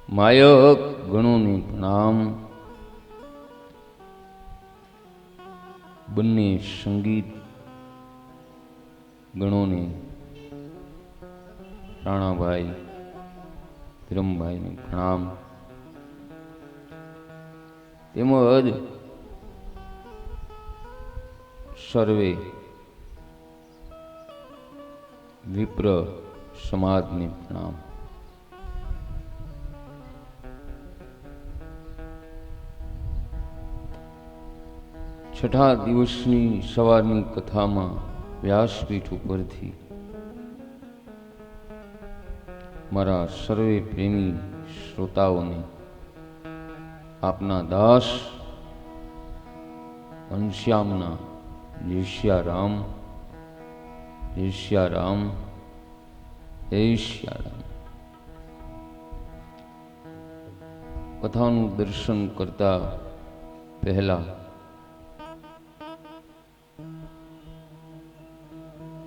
માયક ગણોને પ્રણામ. બંને સંગીત ગણોને રાણાભાઈ ધીરમભાઈને પ્રણામ. તેમજ સર્વે વિપ્ર સમાજને પ્રણામ. છઠ્ઠા દિવસની સવારની કથામાં વ્યાસપીઠ ઉપરથી મારા સર્વે પ્રેમી શ્રોતાઓને આપના દાસ ઘનશ્યામના જય શ્યારામ, જય શ્યારામ, જય શ્યારામ. કથાનું દર્શન કરતા પહેલા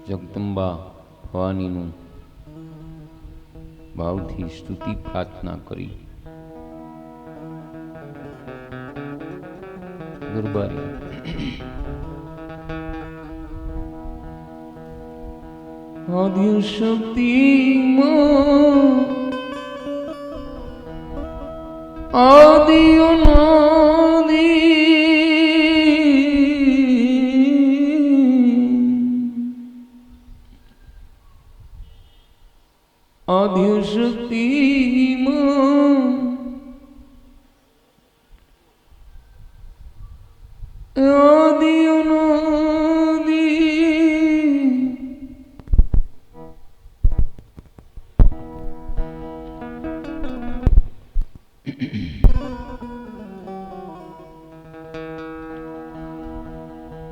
જગદંબા ભવાનીનું ભાવથી સ્તુતિ પ્રાર્થના કરી દરબારી આદ્યશક્તિમાં આદિ આદ્યશક્તિમાં આદિ અનાદિ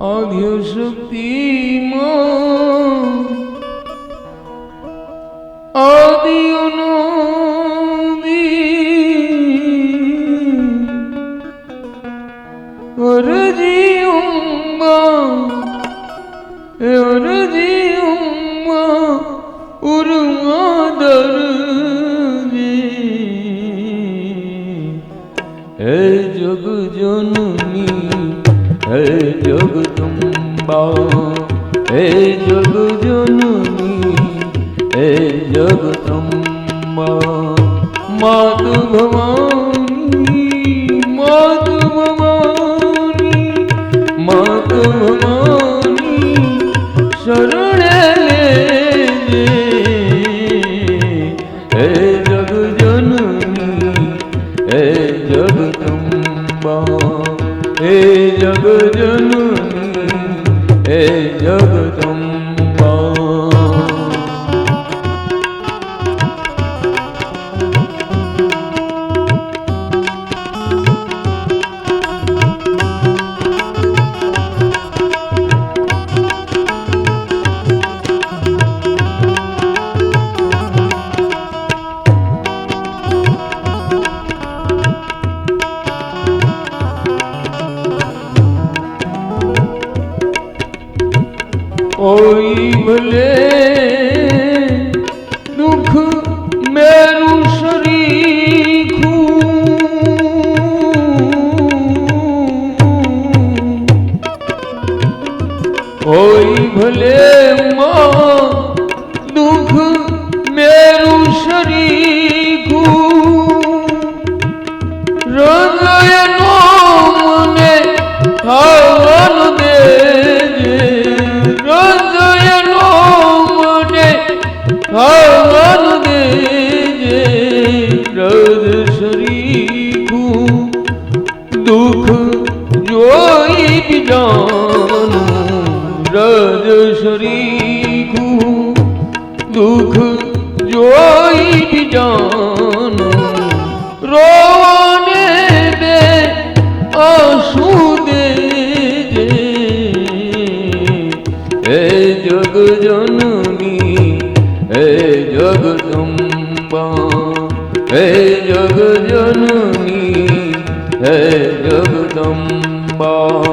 આદ્યશક્તિમાં આદિ અનાદિ અરજી અંબા ઉર્માદર હે જગ જનની હે જગદંબા હે જગ જનની હે જગદંબા માત ભવાની માત ભવાની માત ભવાની શરણે લેજે હે જગ જનની હે જગદંબા હે જગ જનની હે જગદંબા. કોઈ ભલે દુઃખ મેરું શરીખું કોઈ ભલે માં દુઃખ મેરું શરીખું હૃદયનો મને હવન દેજે હવન દેજે રદ શરીખું દુઃખ જોઈ બીજાનું રદ શરીખું દુઃખ જોઈ બીજાનું રોવાને બે આંસુ દેજે હે જગ જનની હે જગદંબા હે જગ જનની હે જગદંબા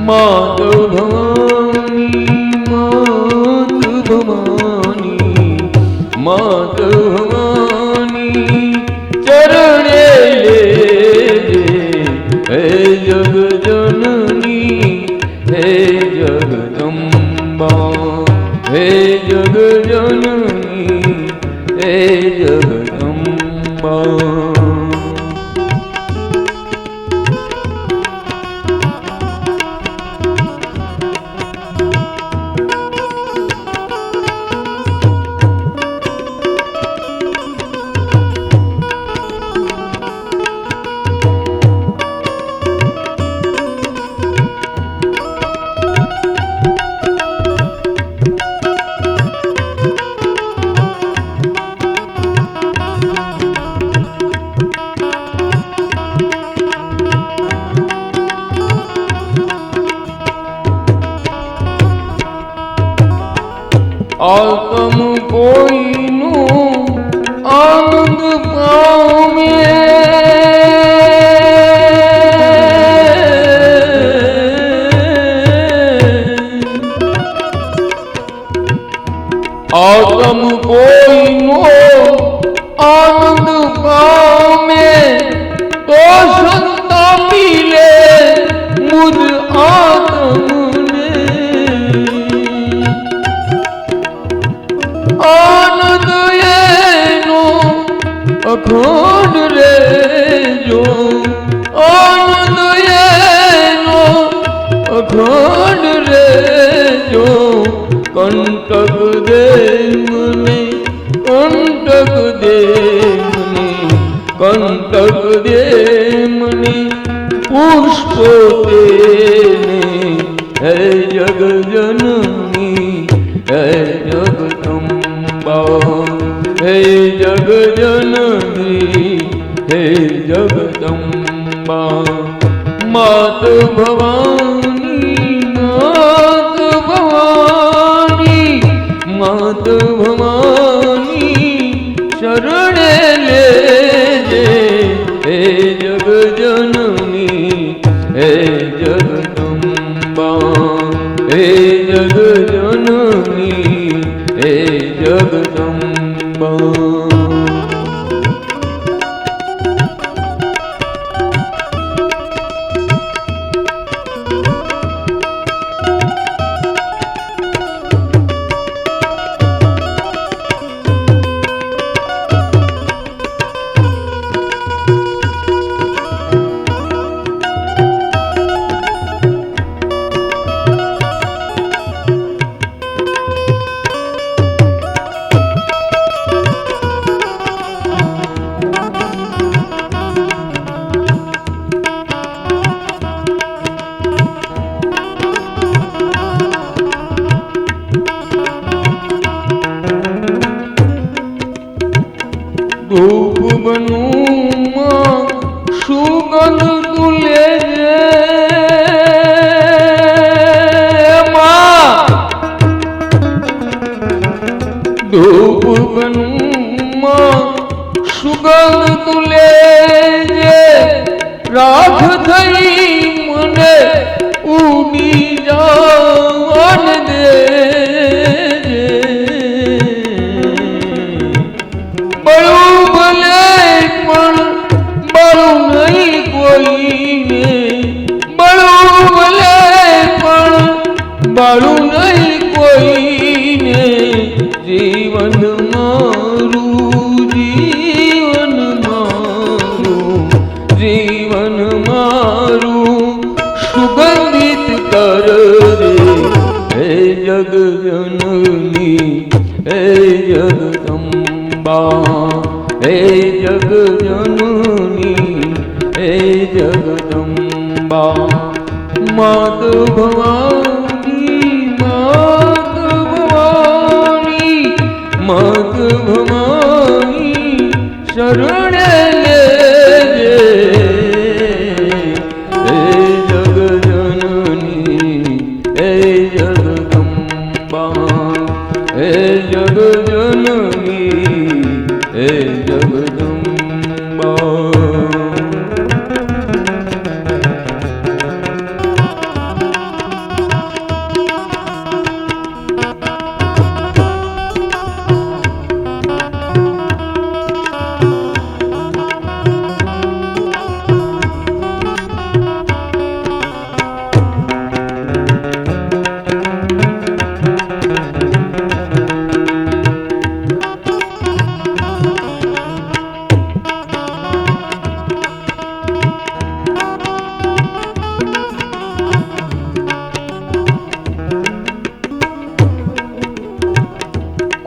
માત ભવાની માત ભવાની માત ભવાની ચરણ હે જગ જનની હે જગદંબા હે જગ જનની હે જગદંબા આતમ કોઈનું આનંદ પામે આતમ કોઈનો આનંદ પામે તો સંતાપી લે મુદ આત્મને આનંદ એનો અખંડ રેજો આનંદ એનો અખંડ રેજો કંટક દે મને કંટક દે મને કંટક દે મને પુષ્પ તેને હે જગ જનની હે જગદંબા હે જગ જનની હે જગદંબા માત ભવાની માત ભવાની માત ભવાની શરણે લેજે હે જગ જનની હે જગદંબા હે જગ જનની હે જગદંબા ધૂપ બનું સુગંધ તુલે ધૂપ બનું સુગંધ તુલે રાખ થઈ મને ઉડી જવાન દે બળું ભલે પણ બળું નહીં કોઈને બળું ભલે પણ બળું નહીં કોઈને જીવન મારું જીવન મારું જીવન મારું સુગંધિત કર દે હે જગ જનની હે જગદંબા હે જગ જનની હે જગદંબા માત ભવાની માત ભવાની માત ભવાની શરણે લેજે હે જગ જનની હે જગદંબા હે જગ જનની હે જગદંબા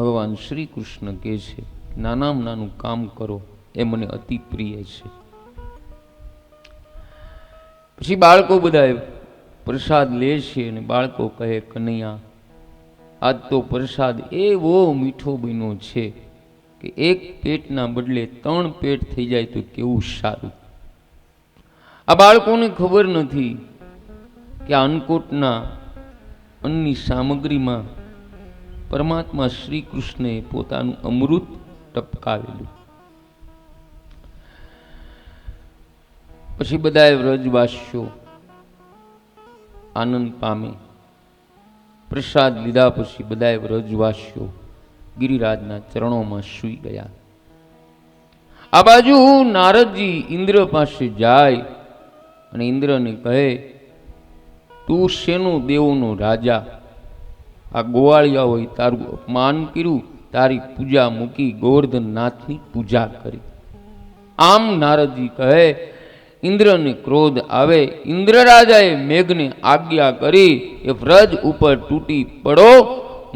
ભગવાન શ્રી કૃષ્ણ કહે છે, નાનામાં નાનું કામ કરો એ મને અતિ પ્રિય છે. પછી બાળકો બધા પ્રસાદ લે છે અને બાળકો કહે, કનૈયા, આજ તો પ્રસાદ એવો મીઠો બન્યો છે કે એક પેટના બદલે 3 પેટ થઈ જાય તો કેવું સારું. આ બાળકોને ખબર નથી કે અન્નકૂટના અન્નની સામગ્રીમાં પરમાત્મા શ્રી કૃષ્ણે પોતાનું અમૃત ટપકાવેલું. પછી બધાએ વ્રજવાસીઓ આનંદ પામે. પ્રસાદ લીધા પછી બધાએ વ્રજવાસીઓ ગિરિરાજના ચરણોમાં સૂઈ ગયા. આ બાજુ નારદજી ઇન્દ્ર પાસે જાય અને ઇન્દ્રને કહે, તું શેનો દેવોનો રાજા, આ ગોવાળિયાઓએ તારું અપમાન કર્યું, તારી પૂજા મૂકી ગોવર્ધનનાથની પૂજા કરી. આમ નારદજી કહે, ઇન્દ્રને ક્રોધ આવે. ઇન્દ્ર રાજાએ મેઘને આજ્ઞા કરી કે વ્રજ ઉપર તૂટી પડો,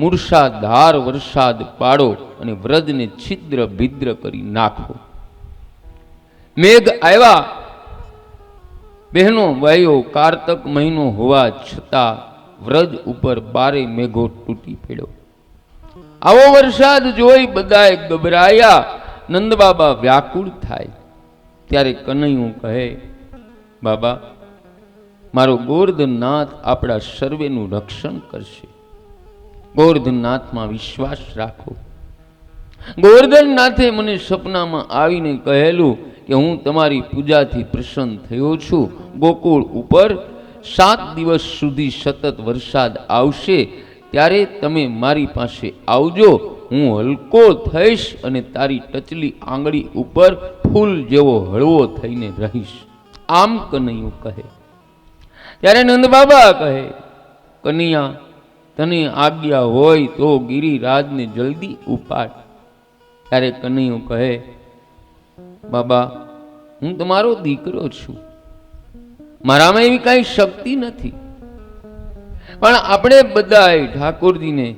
મૂર્છાધાર વરસાદ પાડો અને વ્રજને છિદ્ર ભિદ્ર કરી નાખો. મેઘ આવ્યા. બહેનો ભાઈઓ, કારતક મહિનો હોવા છતાં વ્રજ ઉપર 12 મેઘો તૂટી પડ્યો. આવો વરસાદ જોઈ બધાએ ગભરાયા. નંદબાબા વ્યાકુળ થાય. ત્યારે કનૈયું કહે, બાબા, મારો ગોવર્ધનનાથ આપણા સર્વેનું રક્ષણ કરશે. ગોવર્ધનનાથમાં વિશ્વાસ રાખો. ગોવર્ધનનાથે મને સપનામાં આવીને કહેલું કે હું તમારી પૂજાથી પ્રસન્ન થયો છું. ગોકુળ ઉપર 7 દિવસ સુધી સતત વરસાદ આવશે. ત્યારે તમે મારી પાસે આવજો. હું હલકો થઈશ અને તારી ટચલી આંગળી ઉપર ફૂલ જેવો હળવો થઈને રહીશ. આમ કનૈયું કહે. ત્યારે નંદબાબા કહે, કનૈયા, તને આજ્ઞા હોય તો ગિરિરાજને જલ્દી ઉપાડ. ત્યારે કનૈયું કહે, બાબા, હું તમારો દીકરો છું, મારામાં એવી કાંઈ શક્તિ નથી, પણ આપણે બધાએ ઠાકોરજીને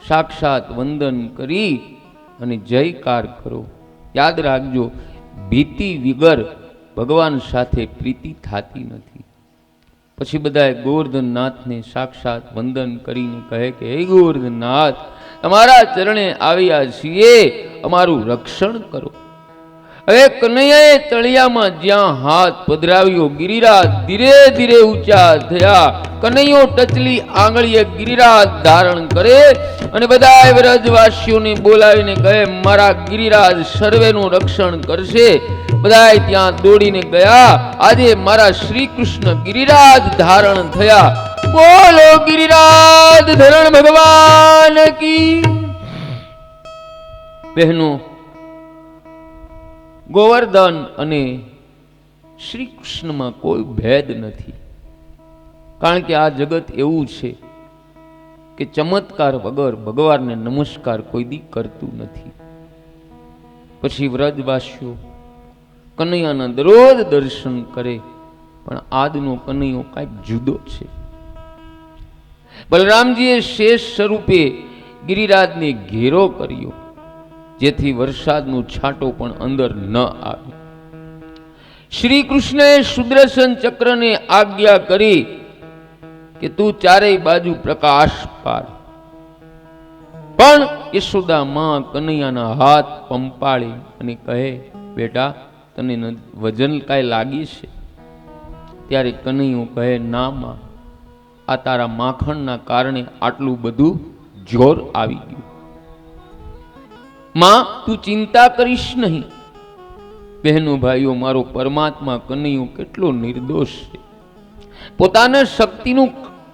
સાક્ષાત વંદન કરી અને જયકાર કરો. યાદ રાખજો, ભીતિ વગર ભગવાન સાથે પ્રીતિ થતી નથી. પછી બધાએ ગોવર્ધનનાથને સાક્ષાત વંદન કરીને કહે કે, હે ગોવર્ધનનાથ, તમારા ચરણે આવ્યા છીએ, અમારું રક્ષણ કરો. હવે કનૈયાએ તળિયામાં જ્યાં હાથ પધરાવ્યો, ગિરિરાજ ધીરે ધીરે ઊંચા થયા. કનૈયો ટચલી આંગળીએ ગિરિરાજ ધારણ કરે અને બધા વ્રજવાસીઓને બોલાવીને કહે, મારા ગિરિરાજ સર્વેનું રક્ષણ કરશે. બધા ત્યાં દોડીને ગયા. આજે મારા શ્રી કૃષ્ણ ગિરિરાજ ધારણ થયા. બોલો ગિરિરાજ ધરણ ભગવાન કી. બહેનો, ગોવર્ધન અને શ્રી કૃષ્ણમાં કોઈ ભેદ નથી. કારણ કે આ જગત એવું છે કે ચમત્કાર વગર ભગવાનને નમસ્કાર કોઈ દી કરતું નથી. પછી વ્રજવાસીઓ કનૈયાના દરરોજ દર્શન કરે, પણ આજનો કનૈયો કાંઈક જુદો છે. બલરામજીએ શેષ સ્વરૂપે ગિરિરાજને ઘેરો કર્યો, જેથી વરસાદનો છાંટો પણ અંદર ન આવે. શ્રી કૃષ્ણએ સુદર્શન ચક્રને આજ્ઞા કરી કે તું ચારેય બાજુ પ્રકાશ પાડ. પણ યશોદા માં કનૈયાના હાથ પંપાળી અને કહે, બેટા, તને વજન કાંઈ લાગી છે? ત્યારે કનૈયું કહે, ના માં, આ તારા માખણના કારણે આટલું બધું જોર આવી ગયું. માં, તું ચિંતા કરીશ નહીં. બહેનો ભાઈઓ, મારો પરમાત્મા કનૈયો કેટલો નિર્દોષ છે. પોતાના શક્તિનું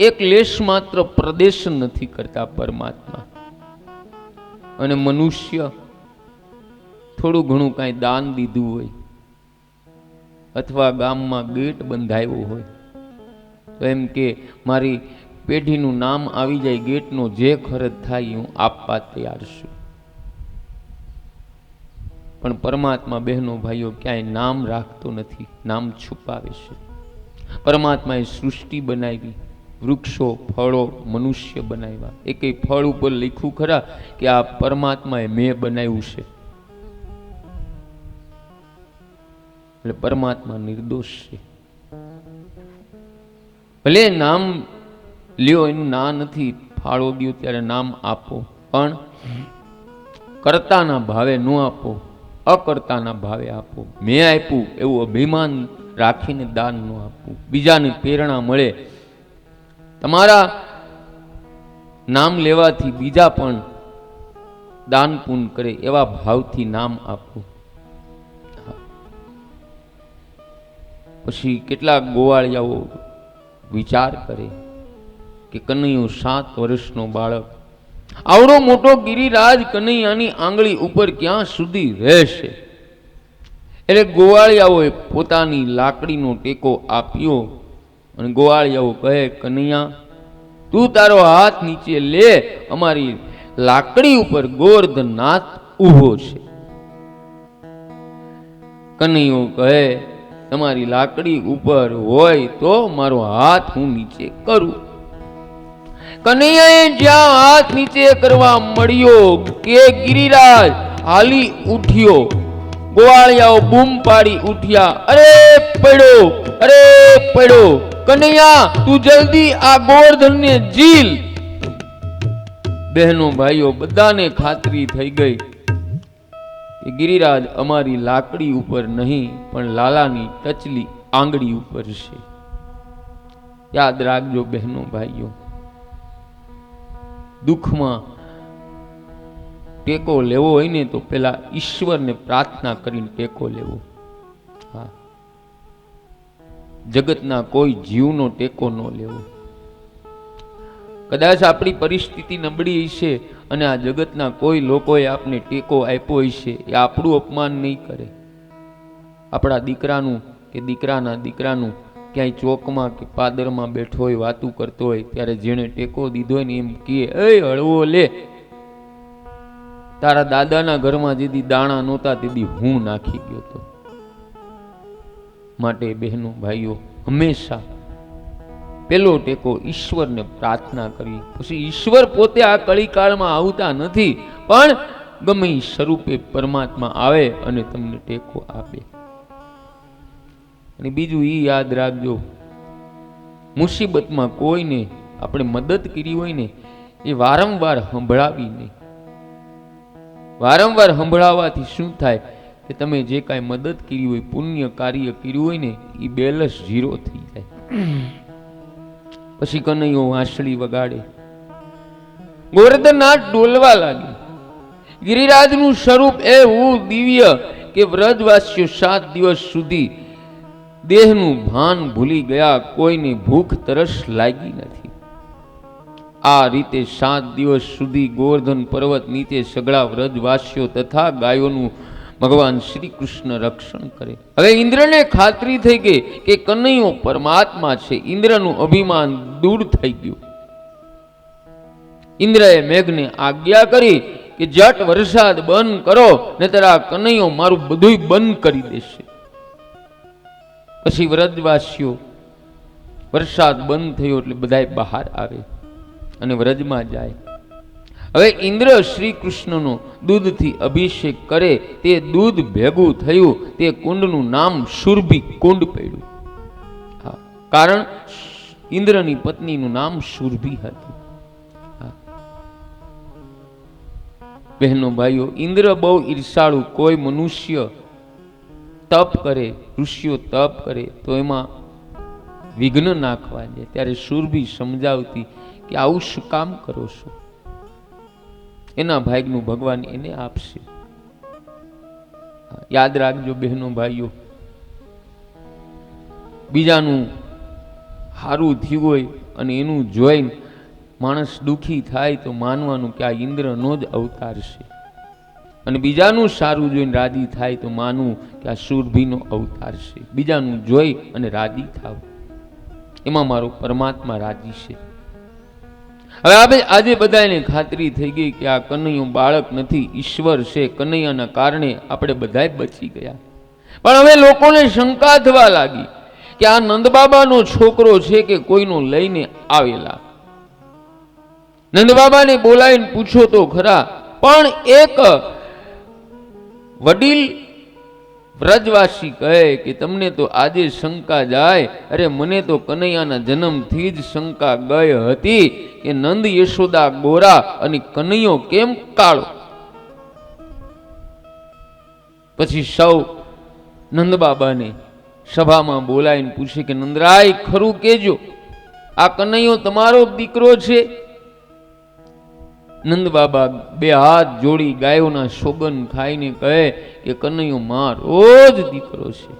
એક લેશ માત્ર પ્રદર્શન નથી કરતા પરમાત્મા. અને મનુષ્ય થોડું ઘણું કાંઈ દાન દીધું હોય અથવા ગામમાં ગેટ બંધાયો હોય તો એમ કે મારી પેઢીનું નામ આવી જાય, ગેટનો જે ખર્ચ થાય હું આપવા તૈયાર છું. પણ પરમાત્મા બહેનો ભાઈઓ ક્યાંય નામ રાખતો નથી, નામ છુપાવે છે. પરમાત્માએ સૃષ્ટિ બનાવી, વૃક્ષો, ફળો મનુષ્ય બનાવ્યા. એકે ફળ ઉપર લખ્યું ખરા કે આ પરમાત્માએ મેં બનાવ્યું છે? એટલે પરમાત્મા નિર્દોષ છે. ભલે નામ લ્યો, એનું ના નથી, ફાળો દો ત્યારે નામ આપો, પણ કર્તાના ભાવે ન આપો, અકર્તાના ભાવે આપો. મેં આપ્યું એવું અભિમાન રાખીને દાન ન આપવું. બીજાને પ્રેરણા મળે, તમારા નામ લેવાથી બીજા પણ દાન પુણ્ય કરે, એવા ભાવથી નામ આપવું. પછી કેટલાક ગોવાળિયાઓ વિચાર કરે કે કનૈયો 7 વર્ષનો બાળક, આવડો મોટો ગિરિરાજ કનૈયાની આંગળી ઉપર ક્યાં સુધી રહેશે? એટલે ગોવાળિયાઓએ પોતાની લાકડીનો ટેકો આપ્યો અને ગોવાળિયાઓ કહે, કનૈયા તું તારો હાથ નીચે લે, અમારી લાકડી ઉપર ગોવર્ધનનાથ ઊભો છે. કનૈયો કહે, તમારી લાકડી ઉપર હોય તો મારો હાથ હું નીચે કરું. કનૈયાએ જ્યાં હાથ નીચે કરવા મળ્યો કે ગિરિરાજ હાલી ઉઠ્યો. ગોવાળિયાઓ બૂમ પાડી ઉઠ્યા, અરે પડ્યો, અરે પડ્યો, કનૈયા તું જલ્દી આ ગોવર્ધનને ઝીલ. બહેનો ભાઈઓ બધાને ખાતરી થઈ ગઈ કે ગિરિરાજ અમારી લાકડી ઉપર નહીં પણ લાલાની ટચલી આંગળી ઉપર છે. યાદ રાખજો બહેનો ભાઈઓ, દુઃખમાં ટેકો લેવો હોય ને તો પેલા ઈશ્વરને પ્રાર્થના કરીને ટેકો લેવો. હા, જગતના કોઈ જીવનો ટેકો ન લેવો. કદાચ આપણી પરિસ્થિતિ નબળી હશે અને આ જગતના કોઈ લોકોએ આપને ટેકો આપ્યો હશે, એ આપણું અપમાન નહીં કરે. આપણા દીકરાનું કે દીકરાના દીકરાનું ક્યાંય ચોકમાં કે પાદરમાં બેઠો હોય, વાતું કરતો હોય, ત્યારે જેણે ટેકો દીધો હોય ને એમ કહે, એ હળવો લે, તારા દાદાના ઘરમાં જેથી દાણા નહોતા તેથી હું નાખી ગયો તો. માટે બહેનો ભાઈઓ, હંમેશા પેલો ટેકો ઈશ્વરને પ્રાર્થના કરી. પછી ઈશ્વર પોતે આ કળીકાળમાં આવતા નથી, પણ ગમે સ્વરૂપે પરમાત્મા આવે અને તમને ટેકો આપે. અને બીજું એ યાદ રાખજો, મુસીબતમાં કોઈને આપણે મદદ કરી હોય ને એ વારંવાર સંભળાવી નહીં. વારંવાર સંભળાવવાથી શું થાય કે તમે જે કાંઈ મદદ કરી હોય, પુણ્ય કાર્ય કર્યું હોય ને એ બેલેન્સ 0 થઈ જાય. પછી કનૈયો વાંસળી વગાડે, ગોવર્ધનનાથ ડોલવા લાગે. ગિરિરાજનું સ્વરૂપ એવું દિવ્ય કે વ્રજવાસીઓ 7 દિવસ સુધી દેહનું ભાન ભૂલી ગયા, કોઈને ભૂખ તરસ લાગી નથી. આ રીતે 7 દિવસ સુધી ગોવર્ધન પર્વત નીચે સગળા વ્રજવાસીઓ તથા ગાયોનું ભગવાન શ્રી કૃષ્ણ રક્ષણ કરે. હવે ઇન્દ્રને ખાતરી થઈ ગઈ કે કનૈયો પરમાત્મા છે. ઇન્દ્રનું અભિમાન દૂર થઈ ગયું. ઇન્દ્રએ મેઘને આજ્ઞા કરી કે જટ વરસાદ બંધ કરો, નહીતર આ કનૈયો મારું બધું બંધ કરી દેશે. પછી વ્રજવાસીઓ વરસાદ બંધ થયો એટલે બધાય બહાર આવે અને વ્રજમાં જાય. હવે ઇન્દ્ર શ્રી કૃષ્ણનો દૂધથી અભિષેક કરે, તે દૂધ ભેગું થયું, તે કુંડનું નામ સુરભી કુંડ પડ્યું. હા, કારણ ઇન્દ્રની પત્નીનું નામ સુરભી હતું. બહેનો ભાઈઓ, ઇન્દ્ર બહુ ઈર્ષાળુ. કોઈ મનુષ્ય તપ કરે, ઋષિઓ તપ કરે તો એમાં વિઘ્ન નાખવા જાય, ત્યારે સુરભી સમજાવતી કે આવું શું કામ કરો છો? એના ભાગનું ભગવાન એને આપશે. યાદ રાખજો બહેનો ભાઈઓ, બીજાનું સારું થયું હોય અને એનું જોઈને માણસ દુઃખી થાય તો માનવાનું કે આ ઇન્દ્રનો જ અવતાર છે, અને બીજાનું સારું જોઈને રાજી થાય તો માનવું કે આ સુરભીનો અવતાર છે. બીજાનું જોઈ અને રાજી થાવ, એમાં મારો પરમાત્મા રાજી છે. હવે આજે બધાને ખાતરી થઈ ગઈ કે આ કનૈયો બાળક નથી, ઈશ્વર છે. કનૈયાના કારણે આપણે બધાય બચી ગયા. પણ હવે લોકોને શંકા થવા લાગી કે આ નંદબાબાનો છોકરો છે કે કોઈનો લઈને આવેલા. નંદબાબાને બોલાવીને પૂછો તો ખરા, પણ એક વડીલ વ્રજવાસી કહે કે તમને તો આજે શંકા જાય. અરે મને તો કનૈયાના જન્મથી જ શંકા ગઈ હતી કે નંદ યશોદા ગોરા અને કનૈયો કેમ કાળો. પછી સૌ નંદબાબાને સભામાં બોલાવીને પૂછે કે નંદરાય ખરું કેજો, આ કનૈયો તમારો દીકરો છે? નંદબાબા બે હાથ જોડી ગાયોના સોગન ખાઈને કહે કે કનૈયો મારો જ દીકરો છે.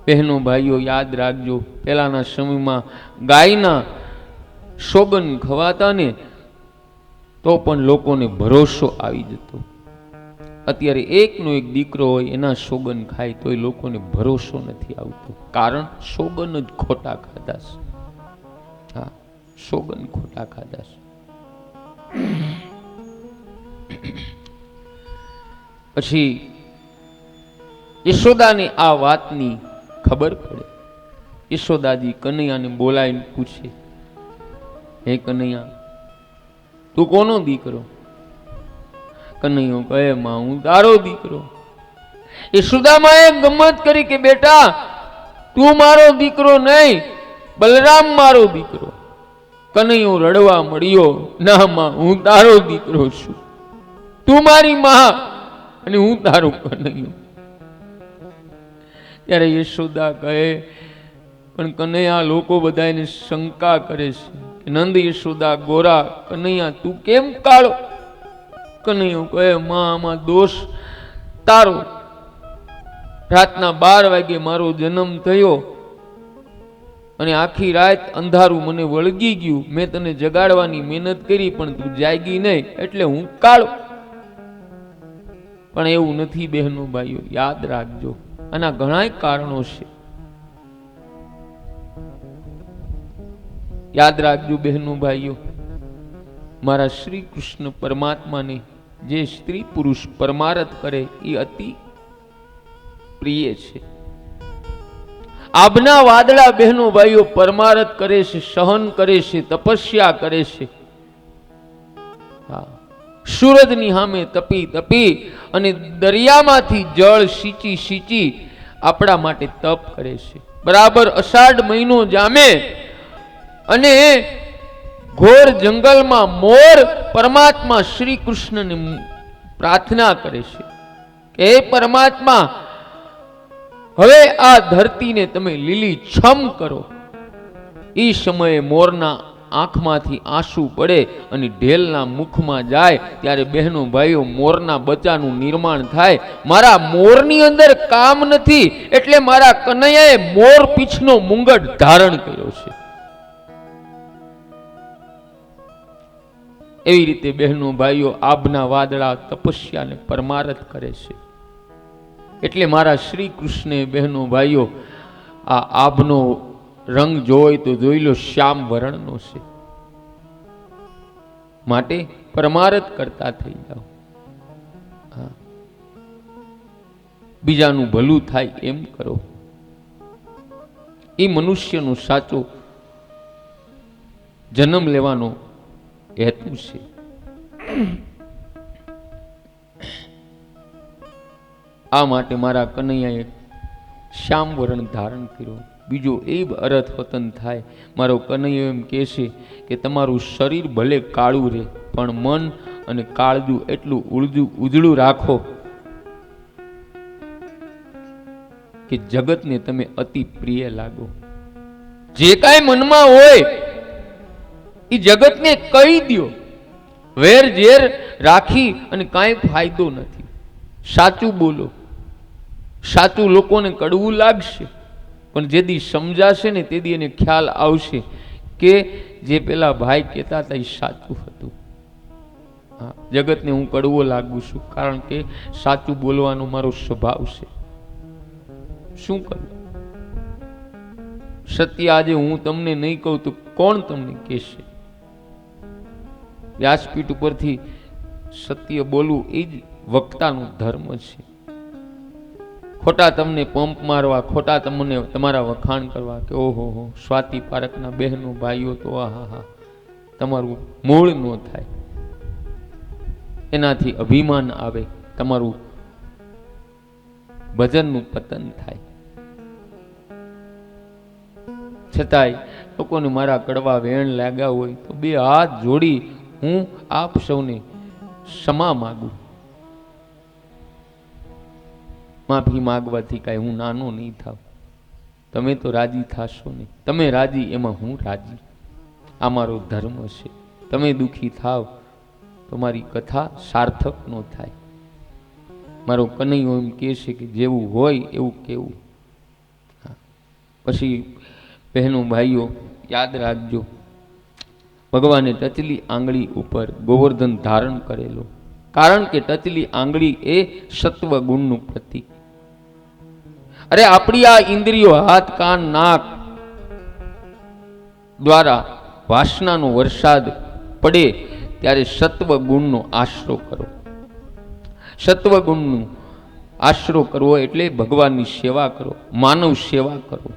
બહેનો ભાઈઓ યાદ રાખજો, પહેલાના સમયમાં ગાયના સોગન ખવાતા ને તો પણ લોકોને ભરોસો આવી જતો. અત્યારે એકનો એક દીકરો હોય એના સોગન ખાય તોય લોકોને ભરોસો નથી આવતો, કારણ સોગન જ ખોટા ખાધા છે. હા, સોગન ખોટા ખાધા છે. પછી યશોદાને આ વાતની ખબર પડે. યશોદાજી કનૈયાને બોલાવીને પૂછે, હે કનૈયા, તું કોનો દીકરો? કનૈયો કહે, માં હું તારો દીકરો. યશોદામાએ ગમ્મત કરી કે બેટા તું મારો દીકરો નહીં, બલરામ મારો દીકરો. કનૈયો રડવા મળ્યો, ના માં હું તારો દીકરો છું, તું મારી માં અને હું તારો કનૈયો. ત્યારે યશોદા કહે, પણ કનૈયા લોકો બધા એને શંકા કરે છે કે નંદ યશોદા ગોરા, કનૈયા તું કેમ કાળો? કનૈયો કહે, માં આમાં દોષ તારો. રાતના 12 વાગે મારો જન્મ થયો અને આખી રાત અંધારું મને વળગી ગયું. મેં તને જગાડવાની મહેનત કરી પણ તું જાગી નહીં, એટલે હું કાળો. પણ એવું નથી બહેનો ભાઈઓ, યાદ રાખજો, આના ઘણા કારણો છે. યાદ રાખજો બહેનો ભાઈઓ, મારા શ્રી કૃષ્ણ પરમાત્માને જે સ્ત્રી પુરુષ પરમારથ કરે એ અતિ પ્રિય છે. આભના વાદળા બહેનો ભાઈઓ પરમારથ કરે છે, સહન કરે છે, તપસ્યા કરે છે. હા, સૂરજની સામે તપી તપી અને દરિયામાંથી જળ સિંચી સિંચી આપણા માટે તપ કરે છે. બરાબર અષાઢ મહિનો જામે અને ઘોર જંગલમાં મોર પરમાત્મા શ્રી કૃષ્ણને પ્રાર્થના કરે છે કે હે પરમાત્મા, હવે આ ધરતીને તમે લીલી છમ કરો. એ સમયે મોરના આંખમાંથી આંસુ પડે અને ઢેલના મુખમાં જાય ત્યારે બહેનો ભાઈઓ મોરના બચ્ચાનું નિર્માણ થાય. મારા મોરની અંદર કામ નથી એટલે મારા કનૈયાએ મોર પીછનો મુંગટ ધારણ કર્યો છે. એવી રીતે બહેનો ભાઈઓ આભના વાદળા તપસ્યાને પરમારથ કરે છે. એટલે મારા શ્રી કૃષ્ણે બહેનો ભાઈઓ આ આભનો રંગ જોઈ તો જોઈ લો, શ્યામ વર્ણનો છે. માટે પરમારથ કરતા થઈ જાઓ. બીજાનું ભલું થાય એમ કરો, એ મનુષ્યનો સાચો જન્મ લેવાનો હેતુ છે. આ માટે મારા કનૈયાએ શ્યામ વર્ણ ધારણ કર્યો. બીજો એ અર્થ વતન થાય, મારો કનૈયો એમ કહે છે કે તમારું શરીર ભલે કાળું રહે પણ મન અને કાળજું એટલું ઉજળું રાખો કે જગતને તમે અતિ પ્રિય લાગો. જે કાંઈ મનમાં હોય એ જગતને કહી દો. વેર ઝેર રાખી અને કાંઈ ફાયદો નથી. સાચું બોલો. સાચું લોકોને કડવું લાગશે પણ જેદી સમજાશે ને તેદી એને ખ્યાલ આવશે કે જે પેલા ભાઈ કહેતા હતા એ સાચું હતું. હા, જગતને હું કડવો લાગુ છું કારણ કે સાચું બોલવાનો મારો સ્વભાવ છે. શું કરું? સત્ય આજે હું તમને નહીં કહું તો કોણ તમને કહેશે? વ્યાસપીઠ ઉપરથી સત્ય બોલવું એ જ વક્તાનો ધર્મ છે. ખોટા તમને પંપ મારવા, ખોટા તમને તમારા વખાણ કરવા કે ઓહો હો સ્વાતિ પારકના બહેનો ભાઈઓ તો આહા, તમારું મૂળ ન થાય, એનાથી અભિમાન આવે, તમારું ભજનનું પતન થાય. છતાંય લોકોને મારા કડવા વેણ લાગ્યા હોય તો બે હાથ જોડી હું આપ સૌને ક્ષમા માગું. માફી માગવાથી કાંઈ હું નાનો નહીં થાવ. તમે તો રાજી થશો નહીં. તમે રાજી એમાં હું રાજી. આ મારો ધર્મ છે. તમે દુઃખી થાવ તો મારી કથા સાર્થક ન થાય. મારો કનૈયો એમ કહે છે કે જેવું હોય એવું કેવું. પછી બહેનો ભાઈઓ યાદ રાખજો, ભગવાને ટચલી આંગળી ઉપર ગોવર્ધન ધારણ કરેલો, કારણ કે ટચલી આંગળી એ સત્વ ગુણનું પ્રતીક. અરે આપણી આ ઇન્દ્રિયો હાથ કાન નાક દ્વારા વાસનાનો વરસાદ પડે ત્યારે સત્વ ગુણનો આશરો કરો. સત્વ ગુણનો આશરો કરવો એટલે ભગવાનની સેવા કરો, માનવ સેવા કરો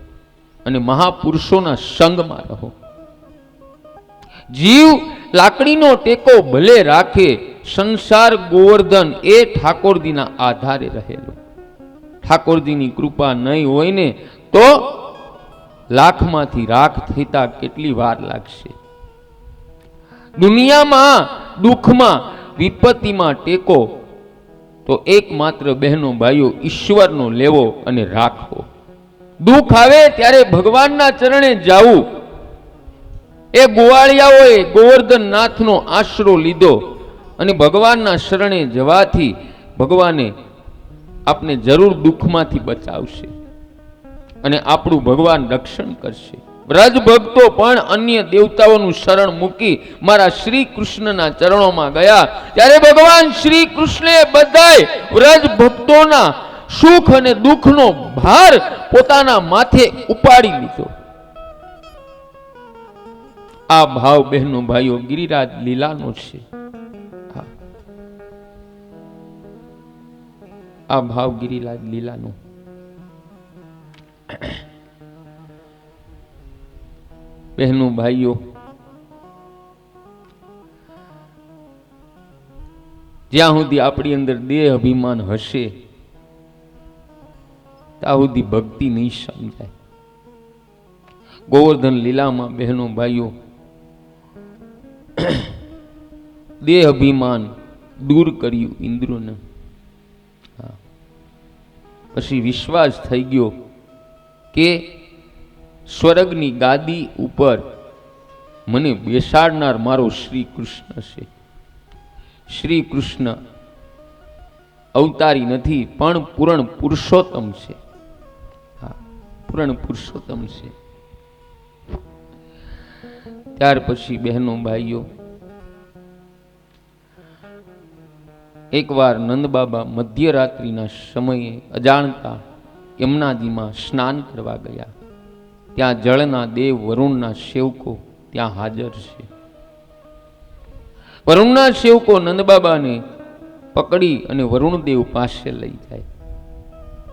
અને મહાપુરુષોના સંગમાં રહો. જીવ લાકડીનો ટેકો ભલે રાખે, સંસાર ગોવર્ધન એ ઠાકોરજીના આધારે રહેલો. ઠાકોરજીની કૃપા નહીં હોય ને તો લાખમાંથી રાખ થતા કેટલી વાર લાગશે. દુનિયામાં દુઃખમાં વિપત્તિમાં ટેકો તો એકમાત્ર બહેનો ભાઈઓ ઈશ્વરનો લેવો અને રાખવો. દુઃખ આવે ત્યારે ભગવાનના ચરણે જાવું. એ ગોવાળિયાઓએ ગોવર્ધન નાથનો આશરો લીધો અને ભગવાનના શરણે જવાથી ભગવાને આપને જરૂર દુઃખમાંથી બચાવશે અને આપણું ભગવાન રક્ષણ કરશે. વ્રજ ભક્તો પણ અન્ય દેવતાઓનું શરણ મૂકી મારા શ્રી કૃષ્ણના ચરણોમાં ગયા ત્યારે ભગવાન શ્રી કૃષ્ણે બધાય વ્રજ ભક્તોના સુખ અને દુઃખનો ભાર પોતાના માથે ઉપાડી લીધો. આ ભાવ બહેનો ભાઈઓ ગિરિરાજ લીલાનો છે. આ ભાવ ગિરિરાજ લીલાનો. બહેનો ભાઈઓ, જ્યાં સુધી આપણી અંદર દેહ અભિમાન હશે ત્યાં સુધી ભક્તિ નહીં સમજાય. ગોવર્ધન લીલામાં બહેનો ભાઈઓ દેહ અભિમાન દૂર કર્યું ઇન્દ્રોને. પછી વિશ્વાસ થઈ ગયો કે સ્વર્ગની ગાદી ઉપર મને બેસાડનાર મારો શ્રી કૃષ્ણ છે. શ્રી કૃષ્ણ અવતારી નથી પણ પૂર્ણ પુરુષોત્તમ છે. પૂર્ણ પુરુષોત્તમ છે. ત્યાર પછી બહેનો ભાઈઓ એકવાર નંદબાબા મધ્યરાત્રિના સમયે અજાણતા યમુનાજીમાં સ્નાન કરવા ગયા. ત્યાં જળના દેવ વરુણના સેવકો ત્યાં હાજર છે. વરુણના સેવકો નંદબાબાને પકડી અને વરુણદેવ પાસે લઈ જાય.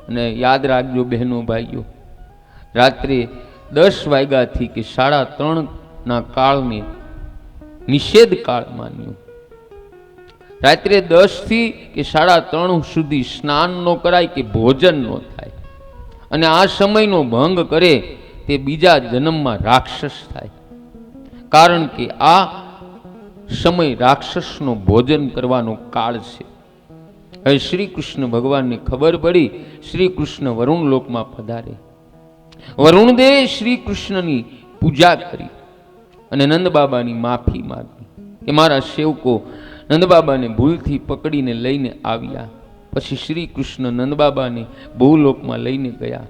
અને યાદ રાખજો બહેનો ભાઈઓ, રાત્રે 10 વાગ્યાથી કે 3:30 કાળને નિષેધ કાળ માન્યો. રાત્રે 10 થી કે 3:30 સુધી સ્નાન ન કરાય કે ભોજન ન થાય. અને આ સમયનો ભંગ કરે તે બીજા જન્મમાં રાક્ષસ થાય. કારણ કે આ સમય રાક્ષસનો ભોજન કરવાનો કાળ છે. હવે શ્રી કૃષ્ણ ભગવાનને ખબર પડી. શ્રી કૃષ્ણ વરુણ લોકમાં પધારે. વરુણદેવે શ્રી કૃષ્ણની પૂજા કરી અને નંદબાબાની માફી માંગી કે મારા સેવકો નંદબાબાને ભૂલથી પકડીને લઈને આવ્યા. પછી શ્રી કૃષ્ણ નંદબાબાને ભૂલોકમાં લઈને ગયા.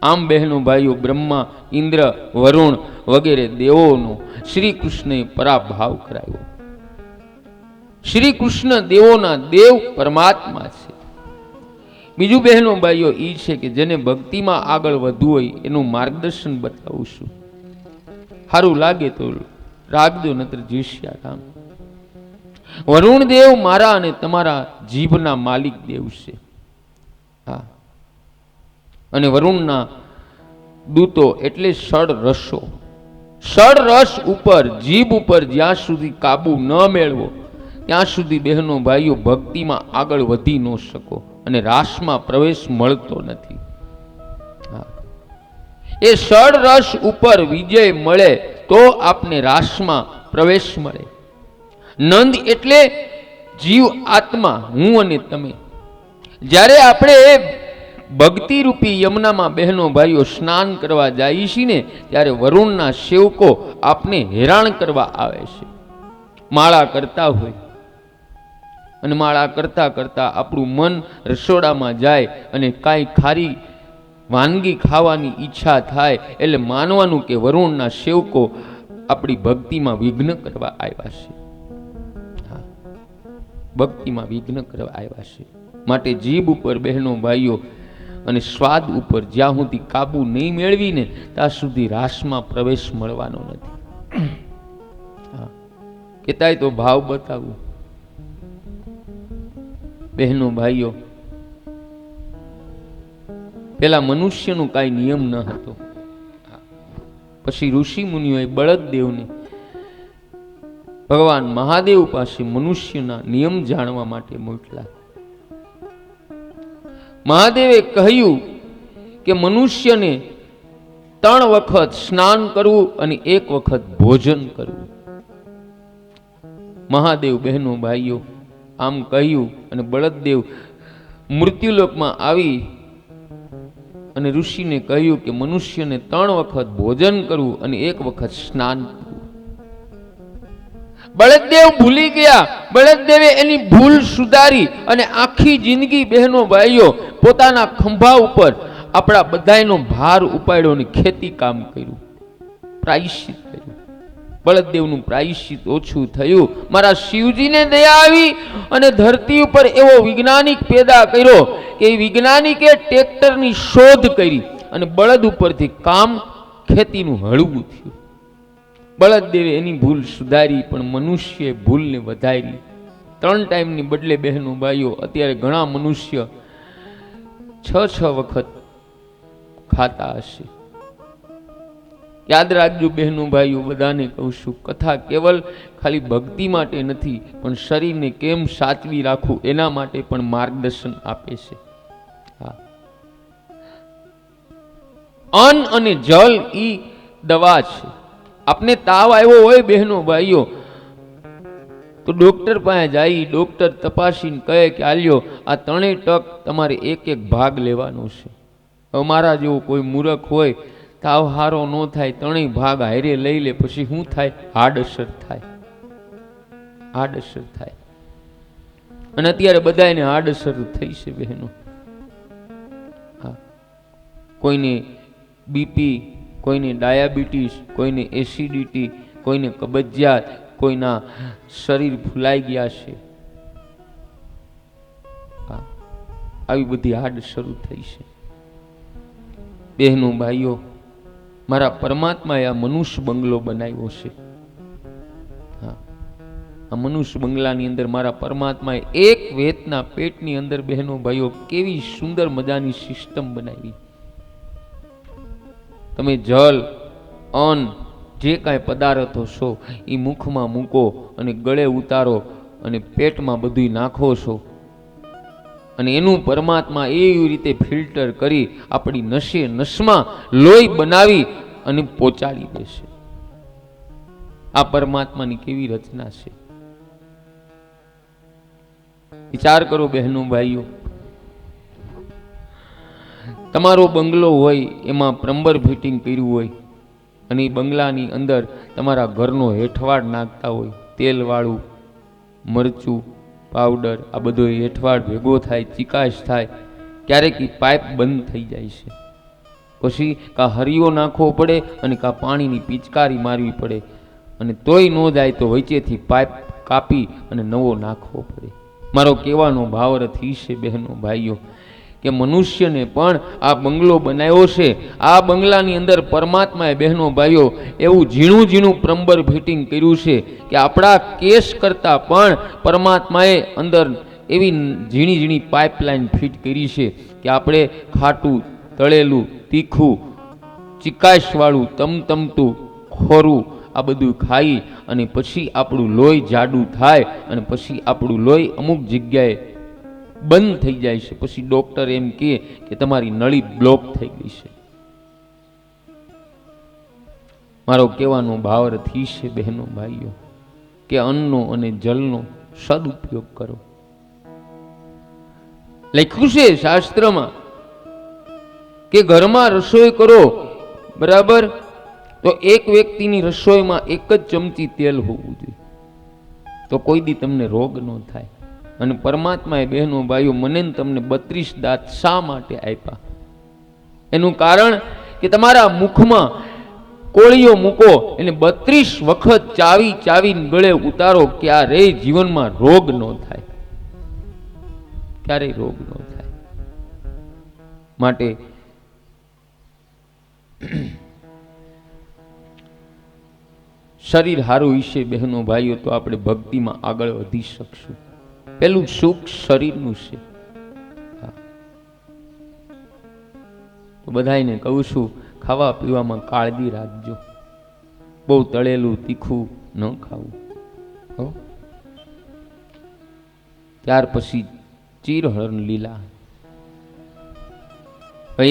આમ બહેનો ભાઈઓ બ્રહ્મા, ઇન્દ્ર, વરુણ વગેરે દેવોનો શ્રી કૃષ્ણએ પરાભાવ કરાવ્યો. શ્રી કૃષ્ણ દેવોના દેવ પરમાત્મા છે. બીજું બહેનો ભાઈઓ એ છે કે જેને ભક્તિમાં આગળ વધવું હોય એનું માર્ગદર્શન બતાવું છું. સારું લાગે તો રાખજો, નતર જીશ્યા રામ. વરુણ દેવ મારા અને તમારા જીભના માલિક દેવ છે. હા, અને વરુણના દૂતો એટલે ષડ રસો. ષડ રસ ઉપર, જીભ ઉપર જ્યાં સુધી કાબુ ન મેળવો ત્યાં સુધી બહેનો ભાઈઓ ભક્તિમાં આગળ વધી ન શકો અને રાસમાં પ્રવેશ મળતો નથી. એ ષડ રસ ઉપર વિજય મળે તો આપને રાસમાં પ્રવેશ મળે. નંદ એટલે જીવ આત્મા, હું અને તમે. જ્યારે આપણે ભક્તિ રૂપી યમુનામાં બહેનો ભાઈઓ સ્નાન કરવા જાય છીએ ને, ત્યારે વરુણના સેવકો આપને હેરાન કરવા આવે છે. માળા કરતા હોય અને માળા કરતા કરતા આપણું મન રસોડામાં જાય અને કાંઈ ખારી વાનગી ખાવાની ઈચ્છા થાય એટલે માનવાનું કે વરુણના સેવકો આપણી ભક્તિમાં વિઘ્ન કરવા આવ્યા છે. ભક્તિમાં વિઘ્ન કરવા આવ્યા છે. માટે જીભ ઉપર બહેનો ભાઈઓ અને સ્વાદ ઉપર જ્યાં સુધી કાબુ નહીં મેળવીને ત્યાં સુધી રાસમાં પ્રવેશ મળવાનો નથી. કેતાય તો ભાવ બતાવું બહેનો ભાઈઓ. પેલા મનુષ્યનું કાંઈ નિયમ ન હતો. પછી ઋષિ મુનિઓએ બળદદેવને ભગવાન મહાદેવ પાસે મનુષ્યના નિયમ જાણવા માટે મોકલા. મહાદેવે કહ્યું કે મનુષ્યને 3 વખત સ્નાન કરવું અને 1 વખત ભોજન કરવું. મહાદેવ બહેનો ભાઈઓ આમ કહ્યું અને બળદદેવ મૃત્યુલોકમાં આવી અને ઋષિને કહ્યું કે મનુષ્યને 3 વખત ભોજન કરવું અને 1 વખત સ્નાન કરવું. બળદદેવ ભૂલી ગયા. બળદદેવે એની ભૂલ સુધારી અને આખી જિંદગી બહેનો ભાઈઓ પોતાના ખંભા ઉપર આપણા બધાનો ભાર ઉપાડ્યો અને ખેતી કામ કર્યું, પ્રાયશ્ચિત કર્યું. બળદદેવનું પ્રાયશ્ચિત ઓછું થયું. મારા શિવજીને દયા આવી અને ધરતી ઉપર એવો વૈજ્ઞાનિક પેદા કર્યો કે એ વૈજ્ઞાનિકે ટ્રેક્ટરની શોધ કરી અને બળદ ઉપરથી કામ ખેતીનું હળવું થયું. બળદદેવે એની ભૂલ સુધારી પણ મનુષ્યએ ભૂલને વધારી. 3 ટાઈમની બદલે બહેનો ભાઈઓ અત્યારે ઘણા મનુષ્ય 6 વખત ખાતા હશે. યાદ રાખજો બહેનો ભાઈઓ, બધાને કહું છું, કથા કેવલ ખાલી ભક્તિ માટે નથી પણ શરીરને કેમ સાચવી રાખવું એના માટે પણ માર્ગદર્શન આપે છે. અન્ન અને જલ ઈ દવા છે. આપને તાવ આવ્યો હોય બહેનો ભાઈઓ તો ડોક્ટર પાસે જાય. ડોક્ટર તપાસીને કહે કે આલ્યો આ 3 ટક તમારે 1 ભાગ લેવાનો છે. અમારા જેવો કોઈ મૂર્ખ હોય તાવ હારો ન થાય 3 ભાગ હારે લઈ લે, પછી શું થાય? આડઅસર થાય. આડઅસર થાય. અને અત્યારે બધાને આડઅસર થઈ છે બહેનો. કોઈને બીપી, કોઈને ડાયાબિટીસ, કોઈને એસિડિટી, કોઈને કબજિયાત, કોઈના શરીર ફૂલાઈ ગયા છે. આવી બધી આડઅસર થઈ છે બહેનો ભાઈઓ. મારા પરમાત્માએ આ મનુષ્ય બંગલો બનાવ્યો છે. આ મનુષ્ય બંગલાની અંદર મારા પરમાત્માએ એક વેતના પેટની અંદર બહેનો ભાઈઓ કેવી સુંદર મજાની સિસ્ટમ બનાવી. તમે જલ, અન્ન, જે કાંઈ પદાર્થો છો એ મુખમાં મૂકો અને ગળે ઉતારો અને પેટમાં બધું નાખો છો અને એનું પરમાત્મા એવી રીતે ફિલ્ટર કરી આપણી નસે નસમાં લોહી બનાવી અને પહોંચાડી દેશે. આ પરમાત્માની કેવી રચના છે વિચાર કરો બહેનો ભાઈઓ. તમારો બંગલો હોય એમાં પ્લમ્બર ફિટિંગ કર્યું હોય અને એ બંગલાની અંદર તમારા ઘરનો હેઠવાડ નાખતા હોય, તેલવાળું, મરચું, પાવડર, આ બધો હેઠવાડ ભેગો થાય, ચિકાશ થાય, ક્યારેક એ પાઇપ બંધ થઈ જાય છે. પછી કાં હરિયો નાખવો પડે અને કાં પાણીની પિચકારી મારવી પડે અને તોય ન જાય તો વચ્ચેથી પાઇપ કાપી અને નવો નાખવો પડે. મારો કહેવાનો ભાવાર્થ એ છે બહેનો ભાઈઓ કે મનુષ્યને પણ આ બંગલો બનાવ્યો છે. આ બંગલાની અંદર પરમાત્માએ બહેનો ભાઈઓ એવું ઝીણું ઝીણું પ્લમ્બર ફિટિંગ કર્યું છે કે આપણા કેસ કરતાં પણ પરમાત્માએ અંદર એવી ઝીણી ઝીણી પાઇપલાઇન ફિટ કરી છે કે આપણે ખાટું તળેલું, તીખું, ચિકાશવાળું, તમતમતું ખોરું આ બધું ખાઈ અને પછી આપણું લોહી જાડું થાય અને પછી આપણું લોહી અમુક જગ્યાએ બંધ થઈ જાય છે. પછી ડોક્ટર એમ કહે કે તમારી નળી બ્લોક થઈ ગઈ છે. મારો કહેવાનો ભાવાર્થ એ છે બહેનો ભાઈઓ કે અન્નનો અને જલનો સદુપયોગ કરો. લખ્યું છે શાસ્ત્રમાં કે ઘરમાં રસોઈ કરો, બરાબર, તો એક વ્યક્તિની રસોઈમાં એક જ ચમચી તેલ હોવું જોઈએ, તો કોઈ દી તમને રોગ ન થાય. અને પરમાત્માએ બહેનો ભાઈઓ મને તમને 32 દાંત શા માટે આપ્યા? એનું કારણ કે તમારા મુખમાં કોળીઓ મૂકો, એને 32 વખત ચાવી ચાવીને ગળે ઉતારો, ક્યારેય જીવનમાં રોગ ન થાય, ક્યારેય રોગ ન થાય. માટે શરીર હારું ઈશે બહેનો ભાઈઓ તો આપણે ભક્તિમાં આગળ વધી શકશું. પેલું સુખ શરીરનું છે. તો બધાને કહું છું, ખાવા પીવામાં કાળજી રાખજો. બહુ તળેલું તીખું ન ખાવું. ત્યાર પછી ચીરહરણ લીલા.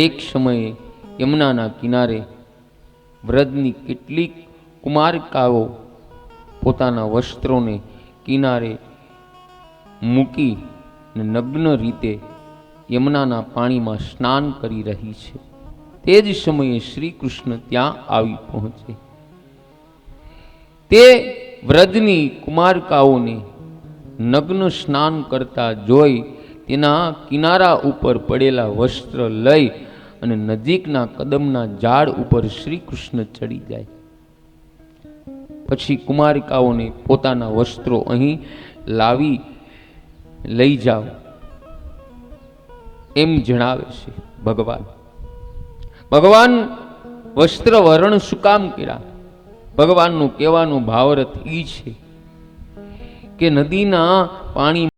એક સમયે યમુનાના કિનારે વ્રજની કેટલીક કુમારિકાઓ પોતાના વસ્ત્રોને કિનારે મૂકી નગ્ન રીતે યમુનાના પાણીમાં સ્નાન કરી રહી છે. તે જ સમયે શ્રી કૃષ્ણ ત્યાં આવી પહોંચે. તે વ્રજની કુમારિકાઓને નગ્ન સ્નાન કરતા જોઈ તેના કિનારા ઉપર પડેલા વસ્ત્ર લઈ અને નજીકના કદમના ઝાડ ઉપર શ્રી કૃષ્ણ ચડી જાય. પછી કુમારિકાઓને પોતાના વસ્ત્રો અહીં લાવી લઈ જાઓ એમ જણાવે છે ભગવાન. ભગવાન વસ્ત્ર વરણ શું કામ કર્યા? ભગવાનનું કહેવાનો ભાવાર્થ એ છે કે નદીના પાણી